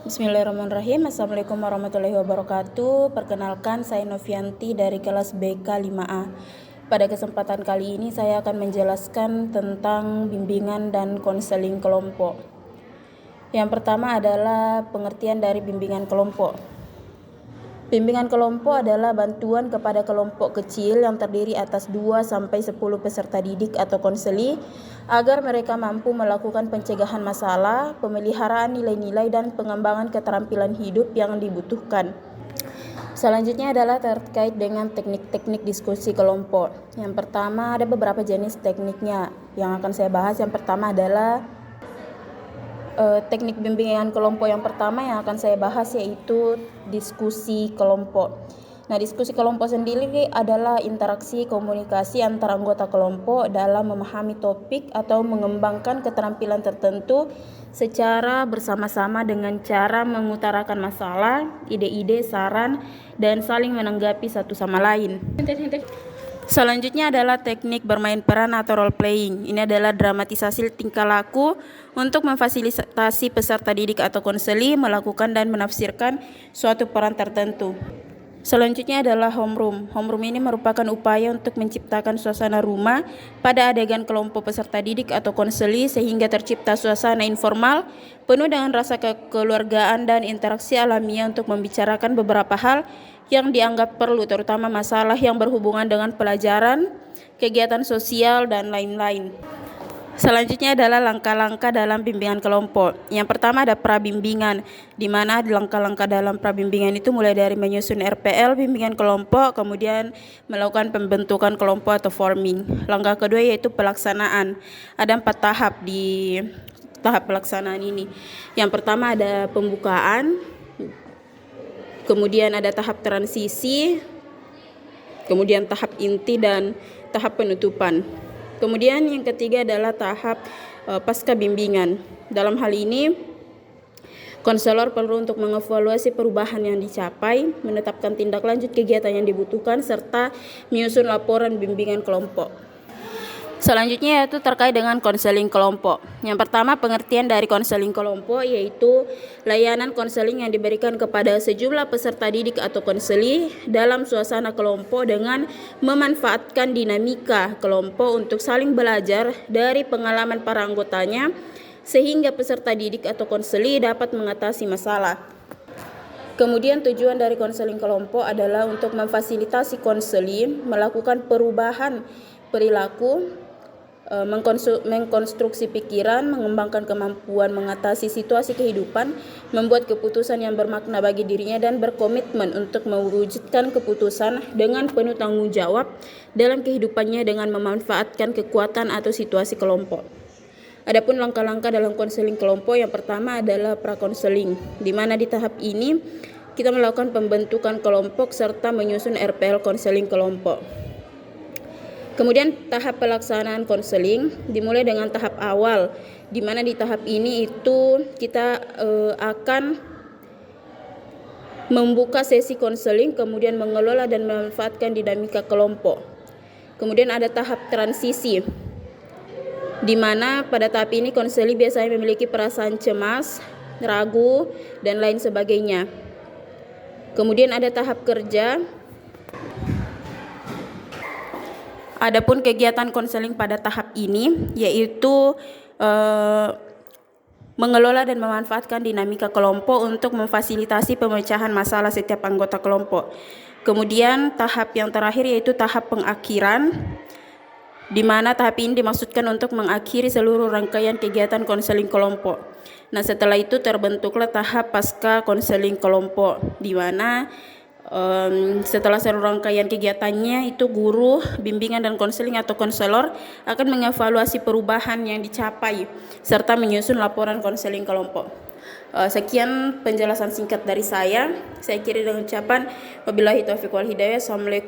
Bismillahirrahmanirrahim. Assalamualaikum warahmatullahi wabarakatuh. Perkenalkan, saya Novianti dari kelas BK 5A. Pada kesempatan kali ini saya akan menjelaskan tentang bimbingan dan konseling kelompok. Yang pertama adalah pengertian dari bimbingan kelompok. Bimbingan kelompok adalah bantuan kepada kelompok kecil yang terdiri atas 2-10 peserta didik atau konseli agar mereka mampu melakukan pencegahan masalah, pemeliharaan nilai-nilai dan pengembangan keterampilan hidup yang dibutuhkan. Selanjutnya adalah terkait dengan teknik-teknik diskusi kelompok. Yang pertama ada beberapa jenis tekniknya yang akan saya bahas. Yang pertama adalah teknik bimbingan kelompok yang pertama yang akan saya bahas yaitu diskusi kelompok. Nah, diskusi kelompok sendiri adalah interaksi komunikasi antara anggota kelompok dalam memahami topik atau mengembangkan keterampilan tertentu secara bersama-sama dengan cara mengutarakan masalah, ide-ide, saran, dan saling menanggapi satu sama lain. Selanjutnya adalah teknik bermain peran atau role playing. Ini adalah dramatisasi tingkah laku untuk memfasilitasi peserta didik atau konseli melakukan dan menafsirkan suatu peran tertentu. Selanjutnya adalah homeroom. Homeroom ini merupakan upaya untuk menciptakan suasana rumah pada adegan kelompok peserta didik atau konseli sehingga tercipta suasana informal penuh dengan rasa kekeluargaan dan interaksi alamiah untuk membicarakan beberapa hal yang dianggap perlu, terutama masalah yang berhubungan dengan pelajaran, kegiatan sosial, dan lain-lain. Selanjutnya adalah langkah-langkah dalam bimbingan kelompok. Yang pertama ada prabimbingan, di mana langkah-langkah dalam prabimbingan itu mulai dari menyusun RPL bimbingan kelompok, kemudian melakukan pembentukan kelompok atau forming. Langkah kedua yaitu pelaksanaan. Ada 4 tahap di tahap pelaksanaan ini. Yang pertama ada pembukaan, kemudian ada tahap transisi, kemudian tahap inti, dan tahap penutupan. Kemudian yang ketiga adalah tahap pasca bimbingan. Dalam hal ini, konselor perlu untuk mengevaluasi perubahan yang dicapai, menetapkan tindak lanjut kegiatan yang dibutuhkan, serta menyusun laporan bimbingan kelompok. Selanjutnya yaitu terkait dengan konseling kelompok. Yang pertama, pengertian dari konseling kelompok yaitu layanan konseling yang diberikan kepada sejumlah peserta didik atau konseli dalam suasana kelompok dengan memanfaatkan dinamika kelompok untuk saling belajar dari pengalaman para anggotanya sehingga peserta didik atau konseli dapat mengatasi masalah. Kemudian tujuan dari konseling kelompok adalah untuk memfasilitasi konseli melakukan perubahan perilaku, mengkonstruksi pikiran, mengembangkan kemampuan mengatasi situasi kehidupan, membuat keputusan yang bermakna bagi dirinya, dan berkomitmen untuk mewujudkan keputusan dengan penuh tanggung jawab dalam kehidupannya dengan memanfaatkan kekuatan atau situasi kelompok. Adapun langkah-langkah dalam konseling kelompok, yang pertama adalah prakonseling, di mana di tahap ini kita melakukan pembentukan kelompok serta menyusun RPL konseling kelompok. Kemudian tahap pelaksanaan konseling dimulai dengan tahap awal, di mana di tahap ini itu kita akan membuka sesi konseling, kemudian mengelola dan memanfaatkan dinamika kelompok. Kemudian ada tahap transisi, di mana pada tahap ini konseli biasanya memiliki perasaan cemas, ragu, dan lain sebagainya. Kemudian ada tahap kerja. Adapun kegiatan konseling pada tahap ini yaitu mengelola dan memanfaatkan dinamika kelompok untuk memfasilitasi pemecahan masalah setiap anggota kelompok. Kemudian tahap yang terakhir yaitu tahap pengakhiran, di mana tahap ini dimaksudkan untuk mengakhiri seluruh rangkaian kegiatan konseling kelompok. Nah, setelah itu terbentuklah tahap pasca konseling kelompok, di mana setelah seluruh rangkaian kegiatannya itu guru, bimbingan dan konseling atau konselor akan mengevaluasi perubahan yang dicapai serta menyusun laporan konseling kelompok. Sekian penjelasan singkat dari saya. Saya akhiri dengan ucapan wabillahi taufiq wal hidayah. Assalamualaikum.